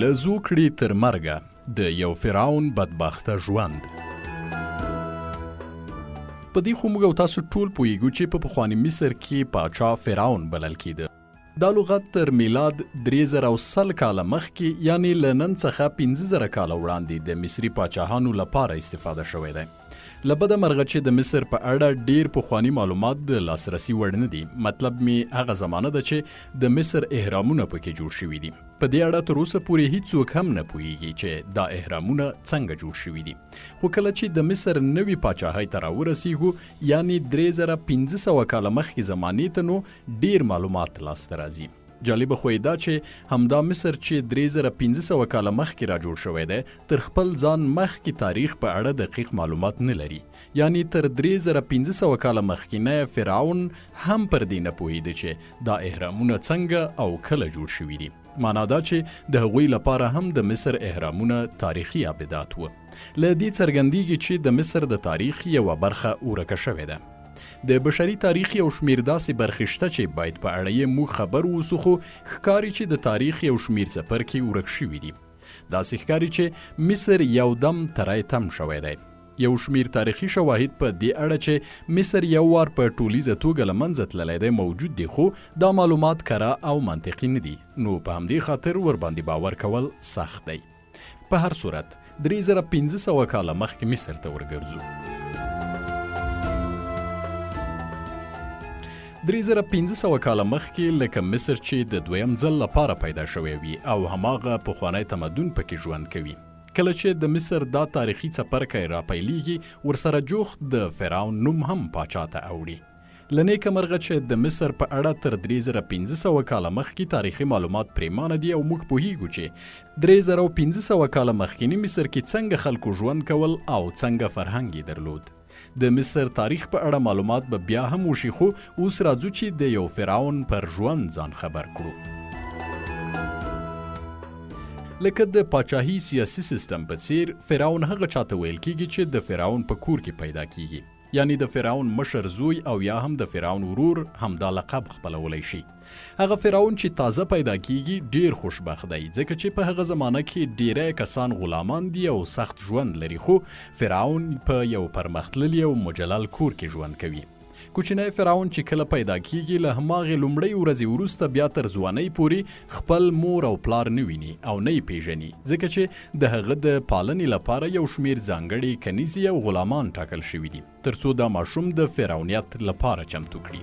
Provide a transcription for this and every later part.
له زوکړي تر مرګه د یو فرعون بدبخته ژوند. په دې خو موږ او تاسو ټول پوهیږو چې په پخواني مصر کې پاچا فرعون بلل کېده. دا لغت تر میلاد 3000 کاله مخکې یعنی له نن څخه 15000 کاله وړاندې د مصري پاچاهانو لپاره استفاده شوی دی. له بده مرغه چې د مصر په اړه ډیر پخواني معلومات د لاسرسي وړ نه دي. مطلب می هغه زمانه ده چې د مصر اهرامونه پکې جوړ شوي دي. په دې اړه تر اوسه پورې هیڅوک هم نه پوهیږي چې دا اهرامونه څنګه جوړ شوي دي. خو کله چې د مصر نوي پاچاهۍ ته راورسیږو یعنی 3500 کاله مخکې زمانې ته نو ډیر معلومات لاسته راځي. جالبه خو دا چې همدا مصر چې 3500 کاله مخکې را جوړ شوی دی تر خپل ځان مخکې تاریخ په اړه دقیق معلومات نه لري. یعنی تر 3500 کاله مخکینه فرعون هم پر دې نه پوهیده چې دا اهرامونه څنګه او کله جوړ شوي دي. معنا دا چې د هغوی لپاره هم د مصر اهرامونه تاریخي ابدات و. له دې څرګندېږي چې د مصر د تاریخ یوه برخه ورکه شوې ده. د بشري تاریخ یو شمیر داسې برخې شته چې باید په اړه یې موږ خبر اوسو، خو ښکاري چې د تاریخ یو شمیر څپرکي ورک شوي دي. داسې ښکاري چې مصر یو دم تری تم شوی دی. یو شمیر تاریخي شواهد په دې اړه چې مصر یو وار په ټولیزه توګه له منځه تللی دی موجود دي، خو دا معلومات کره او منطقي نه دي. نو په همدې خاطر ورباندې باور کول سخت دی. په هر صورت 3500 کاله مخکې مصر ته ورګرځو. 3500 کاله مخکې لکه مصر چې د دویم ځل لپاره پیدا شوی وي او هماغه پخوانی تمدن پکې ژوند کوي. کله چې د مصر دا تاریخي څپرکی راپیلیږي ورسره جوخت د فرعون نوم هم پاچا ته اوړي. له نیکه مرغه چې د مصر په اړه تر 3500 کاله مخکې تاریخي معلومات پریمانه دي او موږ پوهیږو چې 3500 کاله مخکینی مصر کې څنګه خلکو ژوند کول او څنګه فرهنګ یې درلود. د مصر تاریخ په اړه معلومات به بیا هم وشي، خو اوس راځو چې د یو فرعون پر ژوند ځان خبر کړو. لکه د پاچاهي سیاسي سیستم په څیر فرعون هغه چاته ویل کیږي چې د فرعون په کور کې پیدا کیږي. یعنی د فرعون مشر زوی او یا هم د فرعون ورور همدا لقب خپلولی شي. هغه فرعون چې تازه پیدا کیږي ډیر خوشبخت دی ځکه چې په هغه زمانه کې ډیری کسان غلامان دي او سخت ژوند لري، خو فرعون په یو پرمختللي او مجلل کور کې ژوند کوي. کوچنی فرعون چې کله پیدا کیږي له هماغې لومړۍ ورځې وروسته بیا تر ځوانۍ پورې خپل مور او پلار نه ویني او نه یې پیژني ځکه چې د هغه د پالنې لپاره یو شمیر ځانګړي کنیزې او غلامان ټاکل شوي دي تر څو دا ماشوم د فرعونیت لپاره چمتو کړي.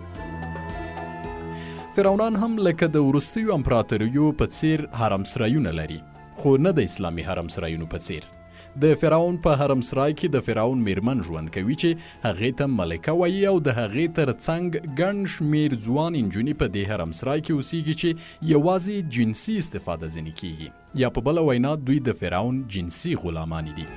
فرعونان هم لکه د وروستیو امپراتوریو په څیر حرمسرایونه لري، خو نه د اسلامي حرمسرایونو په څیر. د فرعون په حرمسرای کې د فرعون میرمن ژوند کوي چې هغې ته ملکه وایي او د هغې تر څنګ ګڼ شمیر ځوان نجونې په دې حرمسرای کې اوسیږي چې یوازې جنسي استفاده ځینې کیږي، یا په بله وینا دوی د فرعون جنسي غلامانی دي.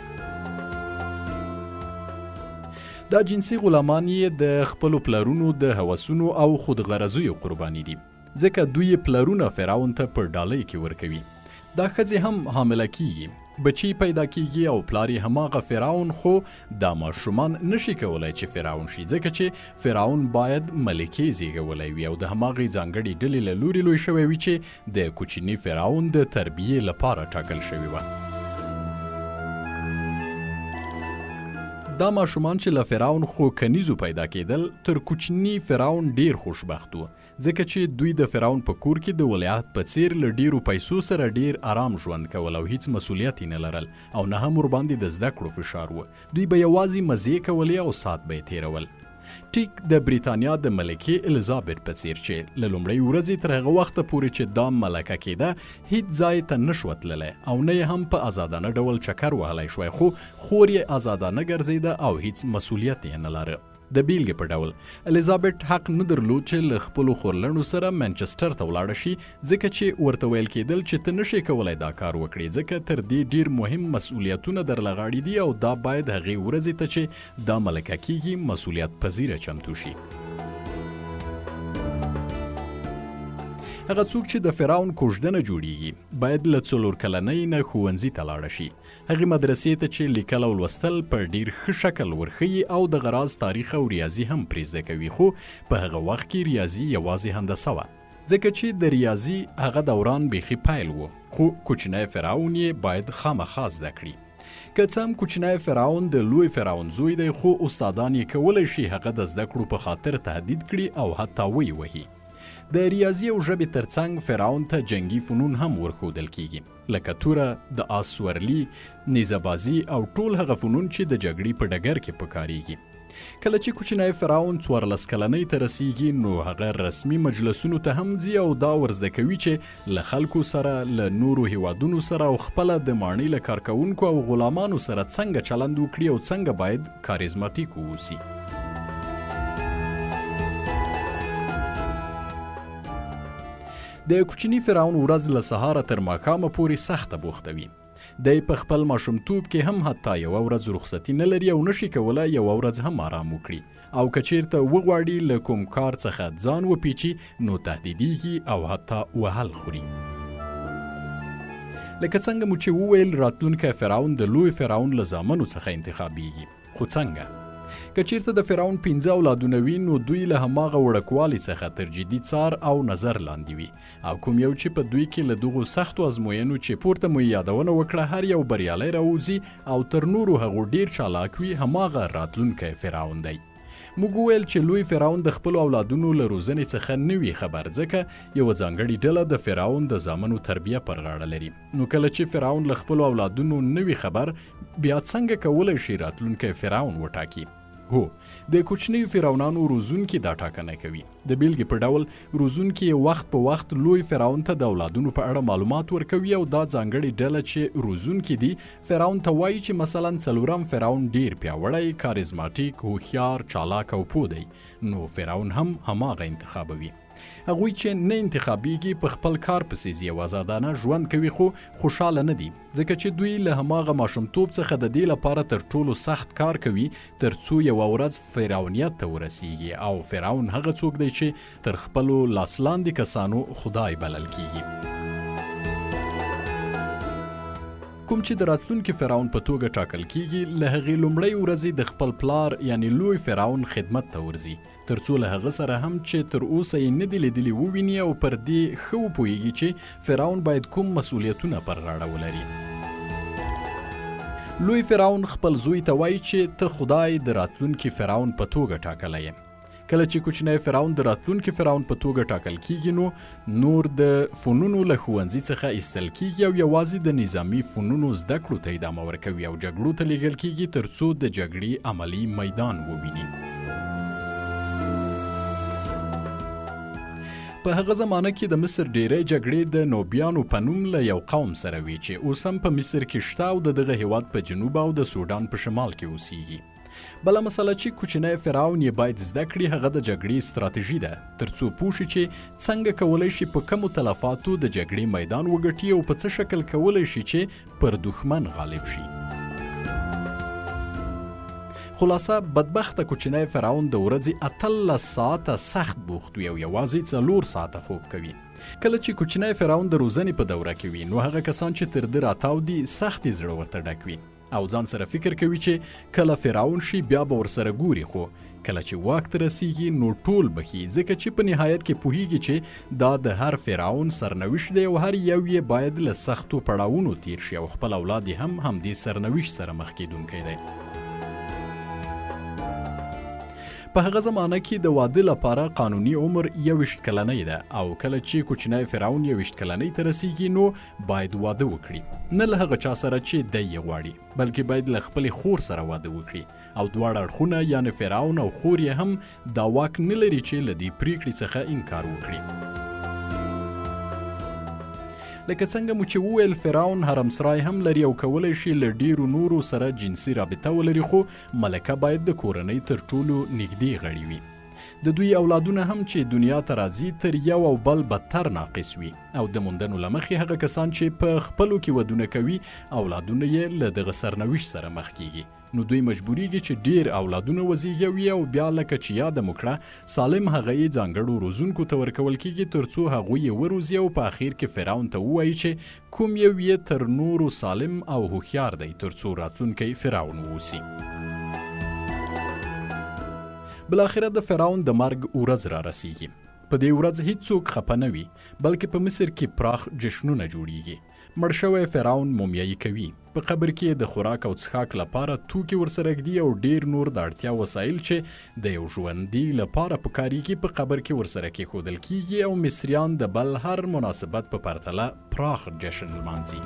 دا جنسي غلامان یې د خپلو پلرونو د هوسونو او خودغرضیو قرباني دي ځکه دوی پلرونه فرعون ته په ډالۍ کې ورکوي. دا ښځې هم حامله کیږي، بچی پیدا کیږي او پلار یې هماغه فرعون، خو دا ماشومان نشي کولای چې فرعون شي ځکه چې فرعون باید ملکې زیږولی وي او د هماغې ځانګړې ډلې له لورې لوی شوی وي چې د کوچني فرعون د تربیې لپاره ټاکل شوي وه. دا ماشومان چې له فرعون خو کنیزو پیدا کېدل تر کوچني فرعون ډیر خوشبخت و ځکه چې دوی د فرعون په کور کې د ولیعت په څیر له ډیرو پیسو سره ډیر آرام ژوند کول او هیڅ مسؤلیت یې نه لرل او نه هم ورباندې د زده کړو فشار و. دوی به یوازې مزې کولې او ساعت به یې تیرول. ټیک د بریتانیا د ملکې الیزابت په څیر چې له لومړۍ ورځې تر هغه وخته پورې چې دا ملکه کېده هیڅ ځای ته نه شوه تللی او نه یې هم په ازادانه ډول چکر وهلی شوی، خو خور یې ازادانه ګرځېده او هیڅ مسؤلیت یې نه لره. د بیلګې په ډول الیزابت حق نه درلود چې له خپلو خورلڼو سره منچسټر ته ولاړه شي ځکه چې ورته ویل کېدل چې ته نشې کولی دا کار وکړې ځکه تر دې ډیر مهم مسؤلیتونه درله غاړې دي او دا باید هغې ورځې ته چې دا ملکه کیږي مسؤلیت پذیره چمتو شي. هغه څوک چې د فرعون کوژدنه جوړیږي باید له 4 کلنۍ نه ښوونځي ته لاړه شي، هغې مدرسې ته چې لیکل او لوستل په ډیر ښه شکل ورښیي او د غراز تاریخ او ریاضي هم پرې زده کوي، خو په هغه وخت کې ریاضي یوازې هندسه وه ځکه چې د ریاضي هغه دوران بیخي پیل و، خو کوچنی فرعون یې باید خامخا زده کړي. که څه هم کوچنی فرعون د لوی فرعون زوی دی، خو استادان یې کولی شي هغه د زده کړو په خاطر تهدید کړي او حتی ویې وهي. د ریاضي او ژبې ترڅنګ فرعون ته جنگي فنون هم ورښودل کیږي، لکه توره، د آس سورلي، نیزه‌بازي او ټول هغه فنون چې د جګړې په ډګر کې پکارېږي. کله چې کوچنی فرعون 14 کلنۍ ته رسیږي، نو هغه رسمي مجلسونو ته هم ځي او دا ورزده کوي چې له خلکو سره، له نورو هیوادونو سره او خپله د ماڼۍ له کارکوونکو او غلامانو سره څنګه چلند وکړي او څنګه باید کاریزماتیک واوسي. د کوچني فرعون ورځ له سهاره تر ماښامه پورې سخته بوخته وي. دی په خپل ماشومتوب کې هم حتی یوه ورځ رخصتي نه لري او نشي کولی یوه ورځ هم آرام وکړي، او که چیرته وغواړي له کوم کار څخه ځان وپیچي، نو تهدیدیږي او حتی وهل خوري. لکه څنګه مو چې وویل، راتلونکی فرعون د لوی فرعون له زامنو څخه انتخابیږي. خو څنګه؟ که چیرته د فرعون 15 اولادونه وي، نو دوی له هماغه وړکوالي څخه تر جدي څار او نظر لاندې وي، او کوم یو چې په دوی کې له دغو سختو ازموینو چې پورته مو یادونه وکړه هر یو بریالی راوځي او تر نورو هغو ډیر چالاک وي، هماغه راتلونکی فرعون دی. موږ وویل چې لوی فرعون د خپلو اولادونو له روزنې څخه نه وي خبر، ځکه یوه ځانګړې ډله د فرعون د زامنو تربیه پر غاړه لري. نو کله چې فرعون له خپلو اولادونو نه وي خبر، بیا څنګه کولی شي راتلونکی فرعون وټاکي؟ هو، د کوچنیو فرعونانو روزونکي دا ټاکنه کوي. د بیلګې په ډول روزونکي وخت په وخت لوی فرعون ته د اولادونو په اړه معلومات ورکوي، او دا ځانګړې ډله چې روزونکي دي فرعون ته وایي چې مثلا 4 فرعون ډیر پیاوړی، کاریزماتیک، هوښیار، چالاک او پوه دی، نو فرعون هم هماغه انتخابوي. هغوی چې نه انتخابیږي په خپل کار پسې ځي او ازادانه ژوند کوي، خو خوشحاله نه دي، ځکه چې دوی له هماغه ماشومتوب څخه د دې لپاره تر ټولو سخت کار کوي تر څو یوه ورځ فرعونیت ته ورسیږي، او فرعون هغه څوک دی چې تر خپلو لاسلاندې کسانو خدای بلل کیږي. کوم چې د راتلونکي فرعون په توګه ټاکل کیږي، له هغې لومړۍ ورځې د خپل پلار یعنی لوی فرعون خدمت ته ورځي، تر څو له هغه سره هم چې تر اوسه یې نه دي لیدلي وویني او پر دې ښه وپوهیږي چې فرعون باید کوم مسؤلیتونه پر غاړه ولري. لوی فرعون خپل زوی ته وایي چې ته خدای د راتلونکي فرعون په توګه ټاکلی یې. کله چې کوچنی فرعون د راتلونکي فرعون په توګه ټاکل کیږي، نو نور د فنونو له ښوونځي څخه ایستل کیږي او یوازې د نظامي فنونو زده کړو ته ادامه ورکوي او جګړو ته لیږل کیږي تر څو د جګړې عملي میدان وویني. په هغه زمانه کې د مصر ډیری جګړې د نوبیانو په نوم له یو قوم سره وي چې اوس هم په مصر کې شته او د دغه هیواد په جنوب او د سودان په شمال کې اوسیږي. بله مسله چې کوچنی فرعون یې باید زده کړي هغه د جګړې ستراتیژي ده، تر څو پوه شي چې څنګه کولی شي په کمو تلفاتو د جګړې میدان وګټي او په څه شکل کولی شي چې پر دښمن غالب شي. خلاصه بدبخته کوچنی فرعون د ورځې 18 ساعته سخت بوخت وي او یوازې 4 ساعته خوب کوي. کله چې کوچنی فرعون د روزنې په دوره کې وي، نو هغه کسان چې تر ده راتاو دي سختې زړه ورته ډک وي او ځان سره فکر کوي چې کله فرعون شي بیا به ورسره ګوري، خو کله چې واک ته رسیږي نو ټول بخي، ځکه چې په نهایت کې پوهیږي چې دا د هر فرعون سرنوشت دی او هر یو یې باید له سختو پړاوونو تیر شي او خپل اولاد هم همدې سرنوشت سره مخ کیدونکی دی. په هغه زمانه کې د واده لپاره قانوني عمر 21 کلنۍ ده، او کله چې کوچنی فرعون 21 کلنۍ ته رسیږي نو باید واده وکړي، نه له هغه چا سره چې دی یې غواړي، بلکې باید له خپلې خور سره واده وکړي، او دواړه اړخونه یعنې فرعون او خور یې هم دا واک نه لري چې له دې پریکړې څخه انکار وکړي. لکه څنګه مو چې وویل، فرعون حرمسرای هم لري او کولی شي له ډیرو نورو سره جنسي رابطه ولري، خو ملکه باید د کورنۍ تر ټولو نږدې غړي وي. د دوی اولادونه هم چې دنیا ته راځي تر یو او بل بدتر ناقص وي، او د موندنو له مخې هغه کسان چې په خپلو کې ودونه کوي اولادونه یې له دغه سرنوشت سره مخ کیږي، نو دوی مجبوریږي چې ډیر اولادونه وزیږوي او بیا لکه چې یاده مو کړه سالم هغه یې ځانګړو روزونکو ته ورکول کیږي تر څو هغوی یې وروزي او په اخر کې فرعون ته ووایي چې کوم یو یې تر نورو سالم او هوښیار دی تر څو راتلونکی فرعون واوسي. بالاخره د فرعون د مرګ ورځ را رسیږي. په دې ورځ هیڅوک خفه نه وي بلکې په مصر کې پراخ جشنونه جوړیږي. مړ شوی فرعون مومیایي کوي، په قبر کې د خوراک او څښاک لپاره توکي ورسره ږدي او ډیر نور د اړتیا وسایل چې د یو ژوندي لپاره پکارېږي په قبر کې ورسره کېښودل کیږي او مصریان د بل هر مناسبت په پرتله پراخ جشن لمانځي.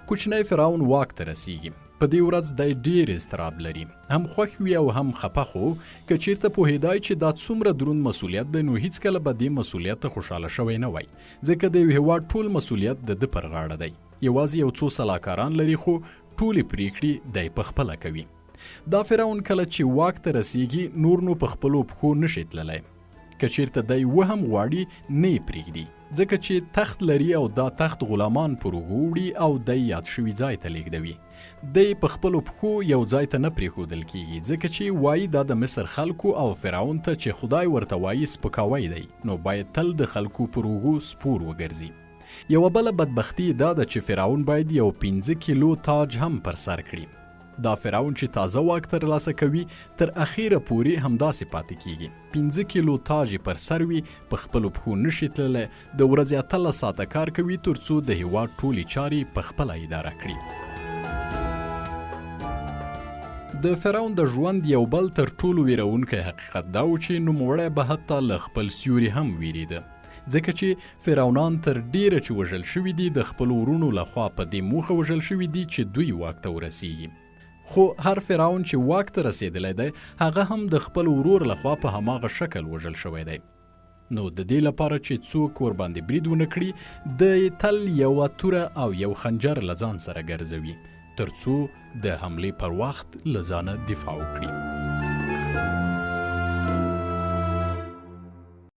کوچنی فرعون واک ته رسیږي. په دې ورځ دی ډیر اضطراب لري، هم خوښ وي او هم خپه، خو که چیرته پوهېدای چې دا څومره دروند مسؤلیت دی نو هیڅکله به دې مسؤلیت ته خوشحاله شوی نه وای، ځکه د یو هېواد ټول مسؤلیت د ده پر غاړه دی. یوازې یو څو سلاکاران لري خو ټولې پریکړې دی پخپله کوي. دا فرعون کله چې واک ته رسیږي نور نو په خپلو پښو نشي تللی. که چیرته دی وهم غواړي نه یې پرېږدي، ځکه چې تخت لري او دا تخت غلامان پر اوږو وړي او دی یاد شوي ځای ته لیږدوي. دی په خپلو پښو یو ځای ته نه پرېښودل کیږي، ځکه چې وایي دا د مصر خلکو او فرعون ته چې خدای ورته وایي سپکاوی دی، نو باید تل د خلکو پر اوږو سپور وګرځي. یوه بله بدبختي دا ده چې فرعون باید یو 15 کیلو تاج هم پر سر کړي. دا فرعون چې تازه واک ترلاسه کوي تر اخیره پورې همداسې پاتې کیږي. 15 کیلو تاج پر سر وي، په خپلو پښو نشي تللی، د ورځې 18 ساعته کار کوي تر څو د هېواد ټولې چارې پخپله اداره کړي. د فرعون د ژوند یو بل تر ټولو ویرونکی حقیقت دا و چې نوموړی به حتی له خپل سیوري هم ویریده، ځکه چې فرعونان تر ډیره چې وژل شوي دي د خپلو ورونو لخوا په دې موخه وژل شوي دي چې دوی واک ته ورسیږي. خو هر فرعون چې واک ته رسیدلی دی هغه هم د خپل ورور لخوا په هماغه شکل وژل شوی دی. نو د دې لپاره چې څوک ورباندې برید ونه کړي د تل یوه توره او یو خنجر له ځان سره ګرځوي تر څو د حملې پر وخت له ځانه دفاع وکړي.